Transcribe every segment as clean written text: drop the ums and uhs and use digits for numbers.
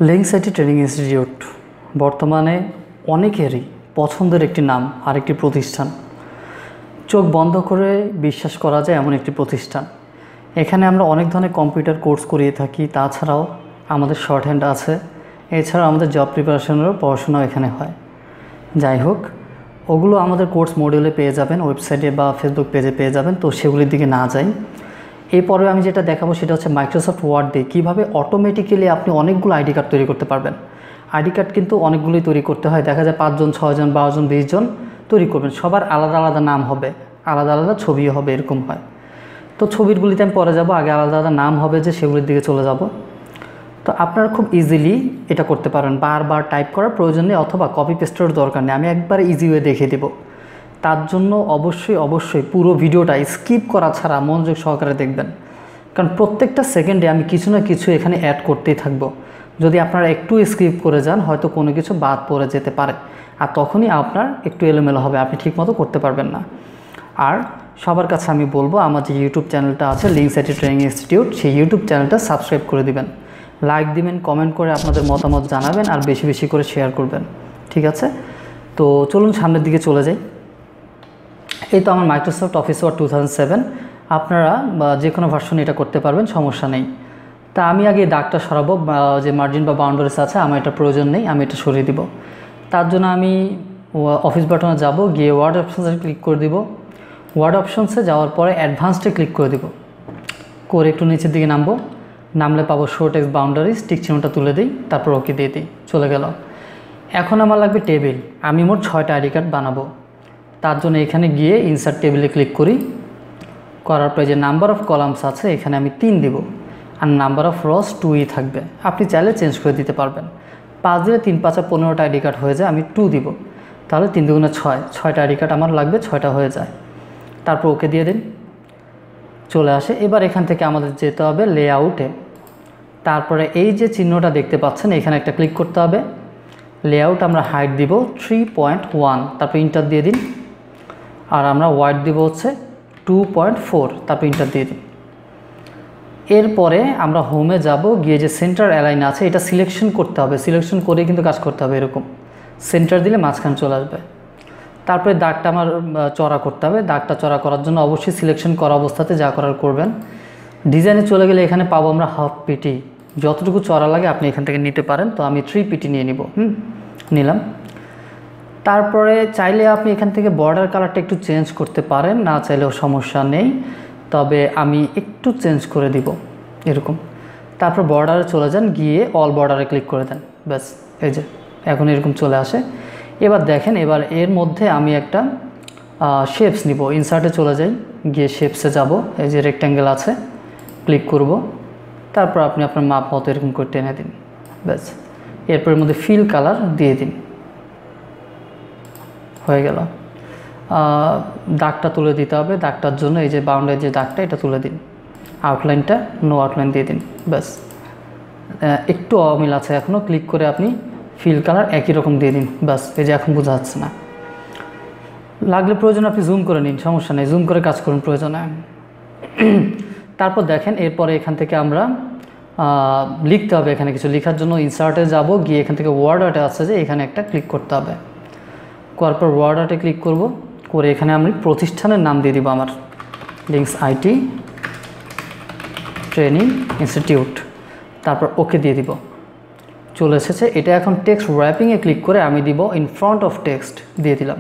Links IT training institute বর্তমানে অনেকেরই পছন্দের একটি নাম আর একটি প্রতিষ্ঠান। চোখ বন্ধ করে বিশ্বাস করা যায় এমন একটি প্রতিষ্ঠান। এখানে আমরা অনেক ধরনের কম্পিউটার কোর্স করিয়ে থাকি, তাছাড়াও আমাদের শর্ট হ্যান্ড আছে, এছাড়াও আমাদের জব প্রিপারেশনেরও পড়াশোনাও এখানে হয়। যাই হোক, ওগুলো আমাদের কোর্স মডিউলে পেয়ে যাবেন, ওয়েবসাইটে বা ফেসবুক পেজে পেয়ে যাবেন, তো সেগুলির দিকে না যাই। এরপরে আমি যেটা দেখাবো সেটা হচ্ছে মাইক্রোসফট ওয়ার্ড দিয়ে কীভাবে অটোমেটিক্যালি আপনি অনেকগুলো আইডি কার্ড তৈরি করতে পারবেন। আইডি কার্ড কিন্তু অনেকগুলোই তৈরি করতে হয়, দেখা যায় 5 জন 6 জন 12 জন 20 জন তৈরি করবেন, সবার আলাদা আলাদা নাম হবে, আলাদা আলাদা ছবিও হবে, এরকম হয়। তো ছবিরগুলিতে আমি পরে যাব, আগে আলাদা আলাদা নাম হবে যে সেগুলির দিকে চলে যাব। তো আপনারা খুব ইজিলি এটা করতে পারেন, বারবার টাইপ করার প্রয়োজন নেই অথবা কপি পেস্টের দরকার নেই। আমি একবার ইজি ওয়ে দেখিয়ে দেবো। তার জন্য অবশ্যই পুরো ভিডিওটা স্কিপ করা ছাড়া মনোযোগ সহকারে দেখবেন, কারণ প্রত্যেকটা সেকেন্ডে আমি কিছু না কিছু এখানে অ্যাড করতেই থাকবো। যদি আপনারা একটু স্কিপ করে যান হয়তো কোনো কিছু বাদ পড়ে যেতে পারে, আর তখনই আপনার একটু এলোমেলো হবে, আপনি ঠিকমতো করতে পারবেন না। আর সবার কাছে আমি বলবো, আমার যে ইউটিউব চ্যানেলটা আছে লিঙ্কস আইটি ট্রেনিং ইনস্টিটিউট, সেই ইউটিউব চ্যানেলটা সাবস্ক্রাইব করে দিবেন, লাইক দিবেন, কমেন্ট করে আপনাদের মতামত জানাবেন, আর বেশি বেশি করে শেয়ার করবেন। ঠিক আছে, তো চলুন সামনের দিকে চলে যাই। এই তো আমার মাইক্রোসফট অফিস ওয়ার্ড 2007, আপনারা যে কোনো ভার্সন এটা করতে পারবেন, সমস্যা নেই। তা আমি আগে দাগটা সরাবো, যে মার্জিন বা বাউন্ডারিস আছে আমার এটা প্রয়োজন নেই, আমি এটা সরিয়ে দিব। তার জন্য আমি অফিস বাটনে যাব, গিয়ে ওয়ার্ড অপশনসে ক্লিক করে দিব। ওয়ার্ড অপশনসে যাওয়ার পরে অ্যাডভান্সডে ক্লিক করে দিব, করে একটু নিচের দিকে নামলে পাবো শো টেক্সট বাউন্ডারিজ, টিক চিহ্নটা তুলে দিই, তারপর ওকে দিয়ে দিই, চলে গেল। এখন আমার লাগবে টেবিল, আমি মোট 6টা আইডি কার্ড বানাবো। তার জন্য এখানে গিয়ে ইনসার্ট টেবিলে ক্লিক করি, করার পরে যে নাম্বার অফ কলামস আছে এখানে আমি 3 দিব, আর নাম্বার অফ রস 2ই থাকবে। আপনি চাইলে চেঞ্জ করে দিতে পারবেন। 5 দিলে 3 5 15টা আইডি কার্ড হয়ে যায়, আমি 2 দিব, তাহলে 3 2 6, 6টা আইডি কার্ড আমার লাগবে, 6টা হয়ে যায়। তারপর ওকে দিয়ে দিন, চলে আসে। এবার এখান থেকে আমাদের যেতে হবে লেআউটে। তারপরে এই যে চিহ্নটা দেখতে পাচ্ছেন এখানে একটা ক্লিক করতে হবে। লেআউট আমরা হাইট দিব 3.1, তারপর ইন্টার দিয়ে দিন। আর আমরা ওয়াইড দিব হচ্ছে 2.4, তারপর ইন্টার দিয়ে দিন। এরপরে আমরা হোমে যাব, গিয়ে যে সেন্টার অ্যালাইন আছে এটা সিলেকশন করতে হবে, সিলেকশন করে কিন্তু কাজ করতে হবে। এরকম সেন্টার দিলে মাঝখানে চলে আসবে। তারপরে দাগটা আমার চড়া করতে হবে। দাগটা চড়া করার জন্য অবশ্যই সিলেকশন করা অবস্থাতে যা করার করবেন। ডিজাইনে চলে গেলে এখানে পাবো আমরা হাফ পিটি, যতটুকু চড়া লাগে আপনি এখান থেকে নিতে পারেন। তো আমি 3 পিটি নিয়ে নিব, নিলাম। তারপরে চাইলে আপনি এখান থেকে বর্ডার কালারটা একটু চেঞ্জ করতে পারেন, না চাইলেও সমস্যা নেই, তবে আমি একটু চেঞ্জ করে দিব এরকম। তারপর বর্ডারে চলে যান, গিয়ে অল বর্ডারে ক্লিক করে দেন, ব্যাস। এই যে এখন এরকম চলে আসে। এবার দেখেন, এবার এর মধ্যে আমি একটা শেপস নিব। ইনসার্টে চলে যাই, গিয়ে শেপসে যাব, এই যে রেক্ট্যাঙ্গেল আছে, ক্লিক করব। তারপর আপনি আপনার মাপ মতো এরকম করে টেনে দিন, ব্যাস। এরপর এর মধ্যে ফিল কালার দিয়ে দিন, হয়ে গেল। দাগটা তুলে দিতে হবে, দাগটার জন্য এই যে বাউন্ডারি যে দাগটা এটা তুলে দিন, আউটলাইনটা নো আউটলাইন দিয়ে দিন, ব্যাস। একটু অমিল আছে এখনও, ক্লিক করে আপনি ফিল কালার একই রকম দিয়ে দিন, ব্যাস। এই যে এখন বোঝা যাচ্ছে না, লাগলে প্রয়োজন আপনি জুম করে নিন, সমস্যা নেই, জুম করে কাজ করুন প্রয়োজনে। তারপর দেখেন, এরপরে এখান থেকে আমরা লিখতে হবে। এখানে কিছু লেখার জন্য ইনসার্টে যাব, গিয়ে এখান থেকে ওয়ার্ড আর্টে আছে যে এখানে একটা ক্লিক করতে হবে। করার পর ওয়ার্ড আর্টে ক্লিক করব, করে এখানে আমি প্রতিষ্ঠানের নাম দিয়ে দিব আমার, লিঙ্কস আইটি ট্রেনিং ইনস্টিটিউট। তারপর ওকে দিয়ে দিব, চলে এসেছে। এটা এখন টেক্সট র্যাপিংয়ে ক্লিক করে আমি দিব ইন ফ্রন্ট অফ টেক্সট দিয়ে দিলাম।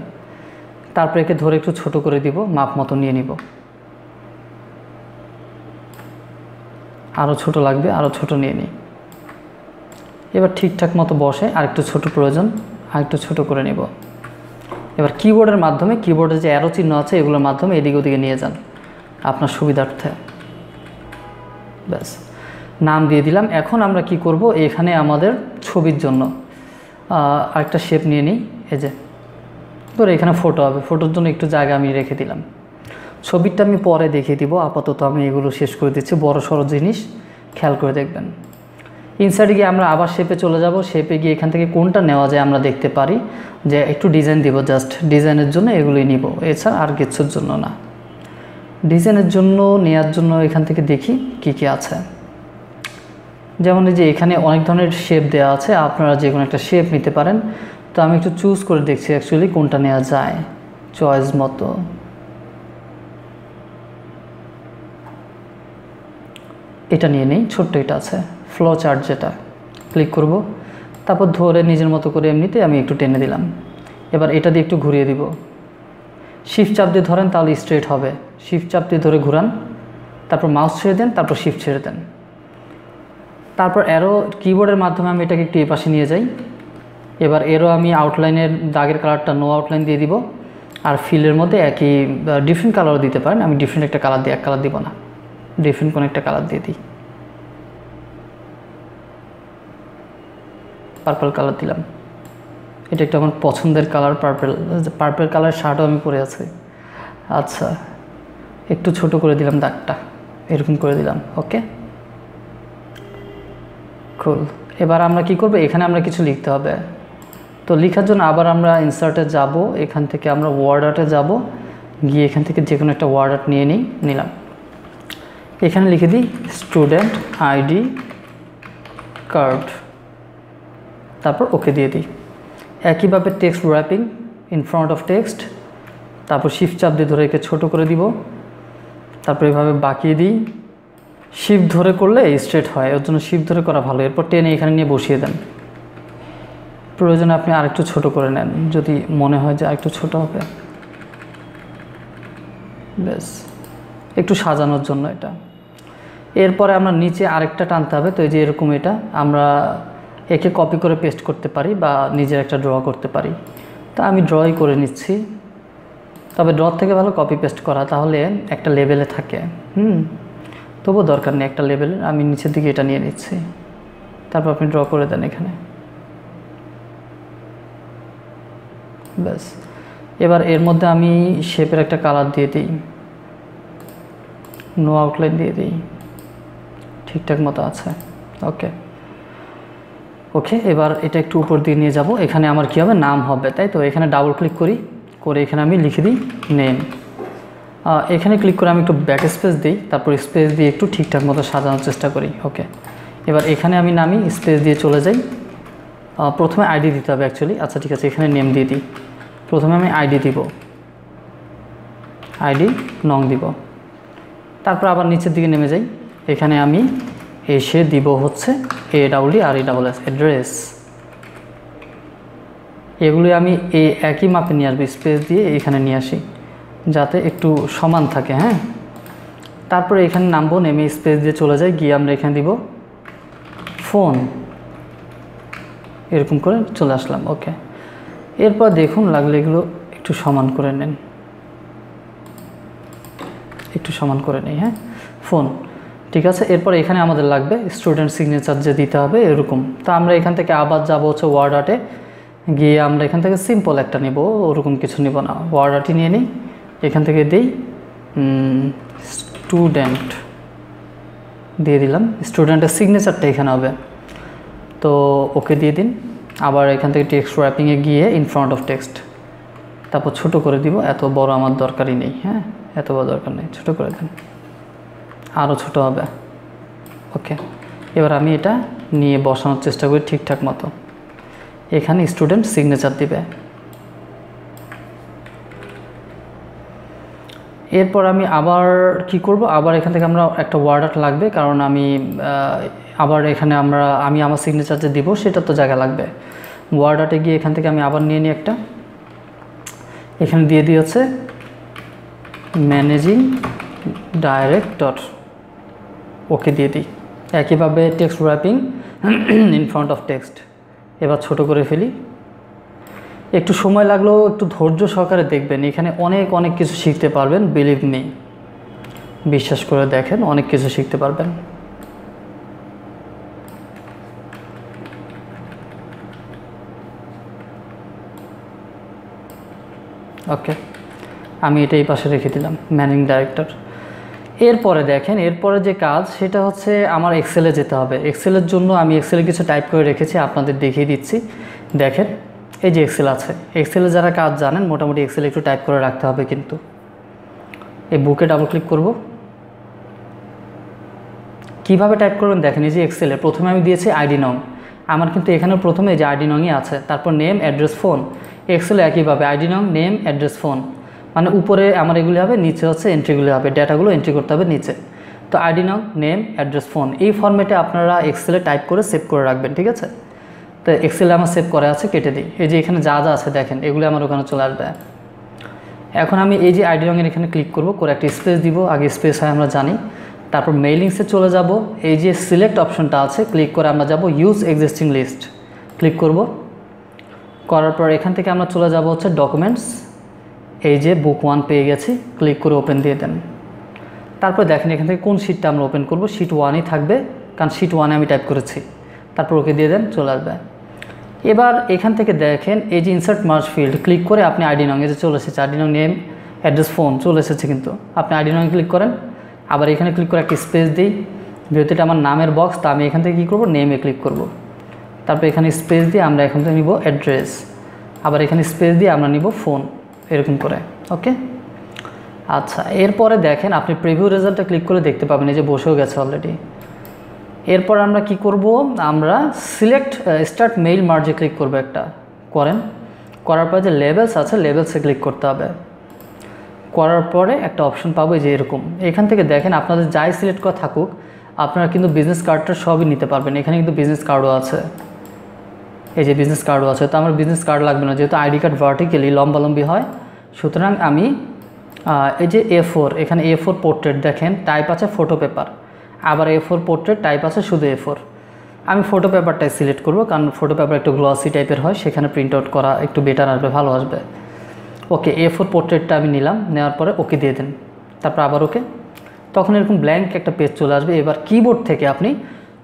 তারপর একে ধরে একটু ছোট করে দিব, মাপ মতো নিয়ে নিব। আরও ছোট লাগবে, আরও ছোট নিয়ে নিই। এবার ঠিকঠাক মতো বসে, আরেকটু ছোট প্রয়োজন, আরেকটু ছোট করে নেব। এবার কিবোর্ডের মাধ্যমে, কিবোর্ডে যে অ্যারো চিহ্ন আছে এগুলোর মাধ্যমে এদিকে ওদিকে নিয়ে যান আপনার সুবিধার্থে, ব্যাস। নাম দিয়ে দিলাম। এখন আমরা কি করব, এখানে আমাদের ছবির জন্য আরেকটা শেপ নিয়ে নিই। এই যে ধরে এখানে ফটো হবে, ফটোর জন্য একটু জায়গা আমি রেখে দিলাম। ছবিটা আমি পরে দেখিয়ে দিব, আপাতত আমি এগুলো শেষ করে দিচ্ছি। বড় সড়ো জিনিস খেয়াল করে দেখবেন। ইনসার্টে গিয়ে আমরা আবার শেপে চলে যাব। শেপে গিয়ে এখান থেকে কোনটা নেওয়া যায় আমরা দেখতে পারি, যে একটু ডিজাইন দিব, জাস্ট ডিজাইনের জন্য এগুলোই নিব, এছাড়া আর কিছুর জন্য না। ডিজাইনের জন্য নেওয়ার জন্য এখান থেকে দেখি কি কি আছে। যেমন এই যে এখানে অনেক ধরনের শেপ দেওয়া আছে, আপনারা যে কোনো একটা শেপ নিতে পারেন। তো আমি একটু চুজ করে দেখছি অ্যাকচুয়ালি কোনটা নেওয়া যায় চয়েস মতো। এটা নিয়ে নেই, ছোট্ট এটা আছে ফ্লো চার্ট, যেটা ক্লিক করব, তারপর ধরে নিজের মতো করে এমনিতে আমি একটু টেনে দিলাম। এবার এটা দিয়ে একটু ঘুরিয়ে দিব, শিফট চাপ দিয়ে ধরেন তাহলে স্ট্রেট হবে, শিফট চাপ দিয়ে ধরে ঘুরান, তারপর মাউস ছেড়ে দেন, তারপর শিফট ছেড়ে দেন, তারপর অ্যারো কিবোর্ডের মাধ্যমে আমি এটাকে একটু এপাশে নিয়ে যাই। এবার এরও আমি আউটলাইনের দাগের কালারটা নো আউটলাইন দিয়ে দিব, আর ফিলের মধ্যে একই ডিফারেন্ট কালারও দিতে পারেন। আমি ডিফারেন্ট একটা কালার দিই, এক কালার দিব না, ডিফারেন্ট কোনো একটা কালার দিয়ে দিই, পার্পল কালার দিলাম। এটা একটু আমার পছন্দের কালার, পার্পল কালার শার্টও আমি পরে আছি। আচ্ছা, একটু ছোট করে দিলাম দাগটা, এরকম করে দিলাম। ওকে, কুল। এবার আমরা কি করব, এখানে আমরা কিছু লিখতে হবে। তো লেখার জন্য আবার আমরা ইনসার্টে যাব, এখান থেকে আমরা ওয়ার্ড আর্টে যাব, গিয়ে এখান থেকে যে কোনো একটা ওয়ার্ড আর্ট নিলাম। এখানে লিখে দিই স্টুডেন্ট আইডি কার্ড, তারপর ওকে দিয়ে দিই। একইভাবে text wrapping in front of text, তারপর শিফট চাপ দিয়ে ধরে একে ছোটো করে দিব, তারপর এভাবে বাঁকিয়ে দিই। শিফট ধরে করলে স্ট্রেট হয়, ওর জন্য শিফট ধরে করা ভালো। এরপর টেনে এখানে নিয়ে বসিয়ে দেন, প্রয়োজনে আপনি আরেকটু ছোট করে নেন যদি মনে হয় যে আরেকটু ছোট হবে, ব্যাস একটু সাজানোর জন্য এটা। এরপরে আমরা নিচে আরেকটা টানতে হবে। তো এই যে এরকম, এটা আমরা একে কপি করে পেস্ট করতে পারি বা নিজের একটা ড্র করতে পারি। তা আমি ড্রই করে নিচ্ছি, তবে ড্র থেকে ভালো কপি পেস্ট করা, তাহলে একটা লেভেলে থাকে। তবুও দরকার নেই একটা লেভেলের, আমি নিচের দিকে এটা নিয়ে নিচ্ছি, তারপর আপনি ড্র করে দেন এখানে, ব্যাস। এবার এর মধ্যে আমি শেপের একটা কালার দিয়ে দিই, নো আউটলাইন দিয়ে দিই, ঠিকঠাক মতো আছে। ওকে ওকে, এবার এটা একটু উপর দিয়ে নিয়ে যাব। এখানে আমার কী হবে, নাম হবে, তাই তো। এখানে ডাবল ক্লিক করি, করে এখানে আমি লিখে দিই নেম। এখানে ক্লিক করে আমি একটু ব্যাক স্পেস দিই, তারপর স্পেস দিয়ে একটু ঠিকঠাক মতো সাজানোর চেষ্টা করি। ওকে, এবার এখানে আমি নামি স্পেস দিয়ে চলে যাই। প্রথমে আইডি দিতে হবে অ্যাকচুয়ালি। আচ্ছা ঠিক আছে, এখানে নেম দিয়ে দিই। প্রথমে আমি আইডি দিব, আইডি নং দিব, তারপর আবার নিচের দিকে নেমে যাই। এখানে আমি এসে দিব হচ্ছে AWDRESS অ্যাড্রেস। এগুলি আমি একই মাপে নিয়ে আসবো, স্পেস দিয়ে এখানে নিয়ে আসি যাতে একটু সমান থাকে। হ্যাঁ, তারপরে এখানে নামবো, নেমে স্পেস দিয়ে চলে যাই, গিয়ে আমরা এখানে দিব ফোন, এরকম করে চলে আসলাম। ওকে, এরপর দেখুন লাগলে এগুলো একটু সমান করে নেন, একটু সমান করে নেই। হ্যাঁ, ফোন, ঠিক আছে। এরপর এখানে আমাদের লাগবে স্টুডেন্ট সিগনেচার যে দিতে হবে এরকম। তো আমরা এখান থেকে আবার যাবো হচ্ছে ওয়ার্ড আর্টে, গিয়ে আমরা এখান থেকে সিম্পল একটা নেব, ওরকম কিছু নেব না, ওয়ার্ড আর্টই নিয়ে নিই। এখান থেকে দিই স্টুডেন্ট দিয়ে দিলাম, স্টুডেন্টের সিগনেচারটা এখানে হবে। তো ওকে দিয়ে দিন। আবার এখান থেকে টেক্সট র্যাপিংয়ে গিয়ে ইন ফ্রন্ট অফ টেক্সট, তারপর ছোট করে দিব, এত বড় আমার দরকারই নেই। হ্যাঁ, এত বড় দরকার নেই, ছোট করে দেন, আরও ছোট হবে। ওকে, এবার আমি এটা নিয়ে বসানোর চেষ্টা করি ঠিকঠাক মতো। এখানে স্টুডেন্ট সিগনেচার দিবে। এরপর আমি আবার কি করব, আবার এখান থেকে আমরা একটা ওয়ার্ড আর্ট লাগবে, কারণ আমি আবার এখানে আমি আমার সিগনেচার যে দিব সেটা তো জায়গা লাগবে। ওয়ার্ড আর্টে গিয়ে এখান থেকে আমি আবার নিয়ে নিই একটা, এখানে দিয়ে দিই হচ্ছে ম্যানেজিং ডাইরেক্টর, ওকে দিয়ে দিই। একইভাবে text wrapping in front of text, এবার ছোট করে ফেলি। একটু সময় লাগলেও একটু ধৈর্য সহকারে দেখবেন, এখানে অনেক অনেক কিছু শিখতে পারবেন, বিলিভ মি, বিশ্বাস করে দেখেন, অনেক কিছু শিখতে পারবেন। ওকে, আমি এটাই পাশে রেখে দিলাম ম্যানেজিং ডাইরেক্টর। এরপরে দেখেন, এরপরে যে কাজ সেটা হচ্ছে আমার এক্সেলে যেতে হবে। এক্সেলের জন্য আমি এক্সেলে কিছু টাইপ করে রেখেছি, আপনাদের দেখিয়ে দিচ্ছি। দেখেন এই যে এক্সেল আছে, এক্সেলে যারা কাজ জানেন মোটামুটি এক্সেলে একটু টাইপ করে রাখতে হবে। কিন্তু এই বুকে ডাবল ক্লিক করব, কীভাবে টাইপ করবেন দেখেন, এই যে এক্সেলে প্রথমে আমি দিয়েছি আইডি নং, আমার কিন্তু এখানে প্রথমে এই যে আইডি নংই আছে, তারপর নেম অ্যাড্রেস ফোন। এক্সেলে একইভাবে আইডি নং, নেম অ্যাড্রেস ফোন, মানে উপরে আমার এগুলি হবে, নিচে হচ্ছে এন্ট্রিগুলি হবে, ডেটাগুলো এন্ট্রি করতে হবে নিচে। তো আইডি নং, নেম, অ্যাড্রেস, ফোন এই ফরম্যাটে আপনারা এক্সেলে টাইপ করে সেভ করে রাখবেন, ঠিক আছে। তো এক্সেলে আমার সেভ করা আছে, কেটে দিই। এই যে এখানে যা যা আছে দেখেন, এগুলো আমার ওখানে চলে আসবে। এখন আমি এই যে আইডি নংয়ের এখানে ক্লিক করব, করে একটা স্পেস দিব, আগে স্পেস হয় আমরা জানি। তারপর মেইলিংসে চলে যাব, এই যে সিলেক্ট অপশনটা আছে, ক্লিক করে আমরা যাব ইউজ এক্সিস্টিং লিস্ট, ক্লিক করব। করার পর এখান থেকে আমরা চলে যাব হচ্ছে ডকুমেন্টস, এই যে বুক 1 পেয়ে গেছি, ক্লিক করে ওপেন দিয়ে দেন। তারপর দেখেন এখান থেকে কোন শিটটা আমরা ওপেন করব, শিট 1ই থাকবে, কারণ শিট 1-এ আমি টাইপ করেছি। তারপর ওকে দিয়ে দেন, চলে আসবে। এবার এখান থেকে দেখেন এই যে ইনসার্ট মার্জ ফিল্ড, ক্লিক করে আপনি আইডি নং, এই যে চলে এসেছে আইডি নং, নেম, অ্যাড্রেস, ফোন চলে এসেছে, কিন্তু আপনি আইডি নং ক্লিক করেন, আবার এখানে ক্লিক করে একটা স্পেস দিই, যেহেতু এটা আমার নামের বক্স, তা আমি এখান থেকে কী করবো, নেমে ক্লিক করব। তারপর এখানে স্পেস দিয়ে আমরা এখান থেকে নিব অ্যাড্রেস, আবার এখানে স্পেস দিয়ে আমরা নিব ফোন, এরকম করে। ওকে, আচ্ছা। এরপরে দেখেন আপনি প্রিভিউ রেজাল্টটা ক্লিক করে দেখতে পাবেন, এই যে বসেও গেছে অলরেডি। এরপর আমরা কি করব, আমরা সিলেক্ট স্টার্ট মেইল মার্জে ক্লিক করব, একটা করেন। করার পরে যে লেবেলস আছে, লেবেলসে ক্লিক করতে হবে। করার পরে একটা অপশন পাবো যে এরকম, এখান থেকে দেখেন আপনাদের যাই সিলেক্ট করা থাকুক, আপনারা কিন্তু বিজনেস কার্ডটা সবই নিতে পারবেন। এখানে কিন্তু বিজনেস কার্ডও আছে, এই যে বিজনেস কার্ডও আছে। তো আমার বিজনেস কার্ড লাগবে না, যেহেতু আইডি কার্ড ভার্টিক্যালি লম্বালম্বি হয়, সুতরাং আমি এই যে A4, এখানে A4 পোর্ট্রেট দেখেন, টাইপ আছে ফটো পেপার, আবার A4 পোর্ট্রেট টাইপ আছে শুধু A4। আমি ফটো পেপারটাই সিলেক্ট করব, কারণ ফটো পেপার একটু গ্লসি টাইপের হয়, সেখানে প্রিন্ট আউট করা একটু বেটার আসবে, ভালো আসবে। ওকে, A4 পোর্ট্রেটটা আমি নিলাম, নেওয়ার পরে ওকে দিয়ে দেন, তারপর আবার ওকে। তখন এরকম ব্ল্যাঙ্ক একটা পেজ চলে আসবে। এবার কিবোর্ড থেকে আপনি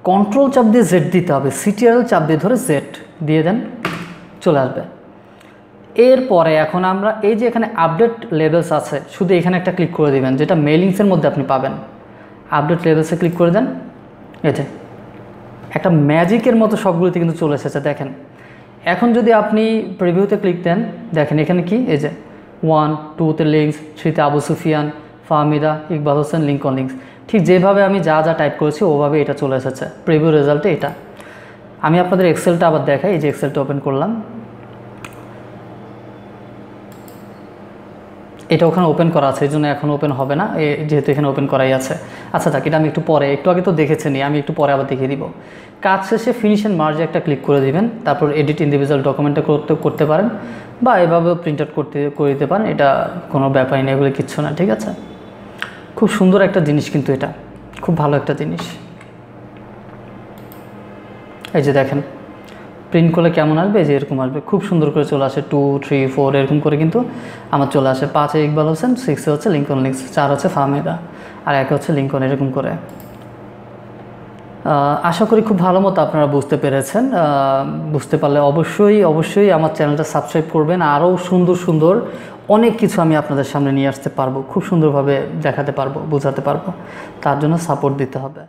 কন্ট্রোল চাপ দিয়ে জেড দিতে হবে, CTRL চাপ দিয়ে ধরে জেড দিয়ে দেন, চলে আসবে। এরপরে এখন আমরা এই যে এখানে আপডেট লেভেলস আছে, শুধু এখানে একটা ক্লিক করে দিবেন, যেটা মেইলিংসের মধ্যে আপনি পাবেন। আপডেট লেভেলসে ক্লিক করে দেন, এই যে একটা ম্যাজিকের মতো সবগুলোতে কিন্তু চলে এসেছে দেখেন। এখন যদি আপনি প্রিভিউতে ক্লিক দেন, দেখেন এখানে কি, এই যে 1, 2-তে লিঙ্কস, 3-তে আবু সুফিয়ান, ফাহমিদা, ইকবাল হোসেন, লিঙ্কন লিঙ্কস, ঠিক যেভাবে আমি যা যা টাইপ করেছি ওভাবে এটা চলে এসেছে প্রিভিউ রেজাল্টে। এটা আমি আপনাদের এক্সেলটা আবার দেখাই, এই যে এক্সেলটা ওপেন করলাম, এটা ওখানে ওপেন করা আছে, এই জন্য এখন ওপেন হবে না, যেহেতু এখানে ওপেন করাই আছে। আচ্ছা থাক, এটা আমি একটু পরে, একটু আগে তো দেখেছেনি, আমি একটু পরে আবার দেখিয়ে দিব। কাজ শেষে ফিনিশ অ্যান্ড মার্জে একটা ক্লিক করে দিবেন, তারপর এডিট ইন্ডিভিজুয়াল ডকুমেন্টটা করতে পারেন, বা এভাবেও প্রিন্ট আউট করে দিতে পারেন, এটা কোনো ব্যাপারই নেই, এগুলো কিচ্ছু না, ঠিক আছে। খুব সুন্দর একটা জিনিস, কিন্তু এটা খুব ভালো একটা জিনিস। এই যে দেখেন প্রিন্ট করলে কেমন আসবে, যে এরকম আসবে, খুব সুন্দর করে চলে আসে, 2, 3, 4 এরকম করে কিন্তু আমার চলে আসে। 5-এ ইকবাল হোসেন, 6-এ হচ্ছে লিঙ্কন লিঙ্কস, 4 হচ্ছে ফাহমিদা, আর 1 হচ্ছে লিঙ্কন, এরকম করে। আশা করি খুব ভালো মতো আপনারা বুঝতে পেরেছেন। বুঝতে পারলে অবশ্যই আমার চ্যানেলটা সাবস্ক্রাইব করবেন। আরও সুন্দর অনেক কিছু আমি আপনাদের সামনে নিয়ে আসতে পারবো, খুব সুন্দরভাবে দেখাতে পারবো, বোঝাতে পারবো, তার জন্য সাপোর্ট দিতে হবে।